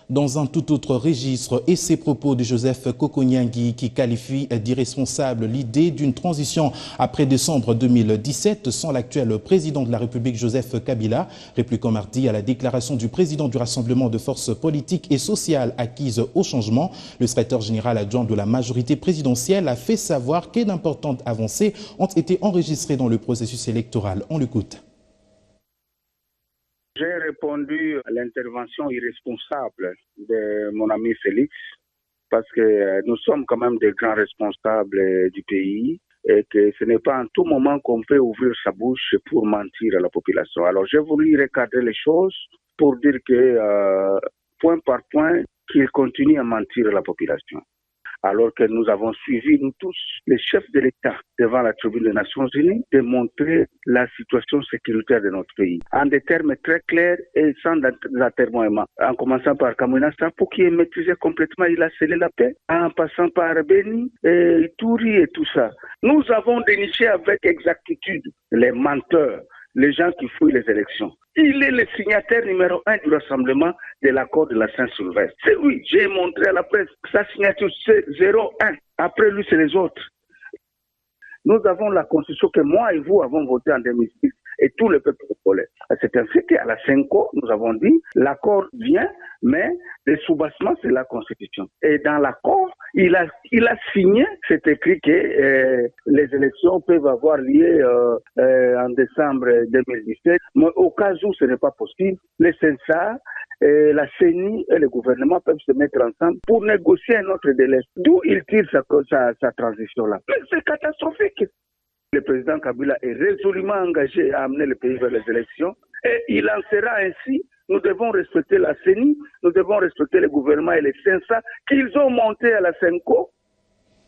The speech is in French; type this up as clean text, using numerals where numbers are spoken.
Dans un tout autre registre, et ces propos de Joseph Kokonyangui qui qualifie d'irresponsable l'idée d'une transition après décembre 2017 sans l'actuel président de la République Joseph Kabila, répliquant mardi à la déclaration du président du Rassemblement de forces politiques et sociales acquises au changement. Le secrétaire général adjoint de la majorité présidentielle a fait savoir que d'importantes avancées ont été enregistrées dans le processus électoral. On l'écoute. J'ai répondu à l'intervention irresponsable de mon ami Félix parce que nous sommes quand même des grands responsables du pays et que ce n'est pas en tout moment qu'on peut ouvrir sa bouche pour mentir à la population. Alors j'ai voulu recadrer les choses pour dire que point par point qu'il continue à mentir à la population. Alors que nous avons suivi, nous tous, les chefs de l'État devant la tribune des Nations Unies, démontrer la situation sécuritaire de notre pays. En des termes très clairs et sans atermoiement. En commençant par Kamwina Sapo qui est maîtrisé complètement, il a scellé la paix. En passant par Beni, et Touri et tout ça. Nous avons déniché avec exactitude les menteurs, les gens qui fouillent les élections. Il est le signataire numéro 1 du rassemblement de l'accord de la Saint-Sylvestre. C'est lui, j'ai montré à la presse sa signature, c'est 01. Après lui, c'est les autres. Nous avons la constitution que moi et vous avons votée en 2006 et tout le peuple congolais. C'est ainsi qu'à la CENCO, nous avons dit, l'accord vient, mais le soubassement, c'est la constitution. Et dans l'accord, il a signé, c'est écrit que les élections peuvent avoir lieu en décembre 2017, mais au cas où ce n'est pas possible, le CENSA, la CENI et le gouvernement peuvent se mettre ensemble pour négocier un autre délai. D'où il tire sa transition-là. Mais c'est catastrophique. Le président Kabila est résolument engagé à amener le pays vers les élections et il en sera ainsi. Nous devons respecter la CENI, nous devons respecter le gouvernement et les CENSA qu'ils ont monté à la CENCO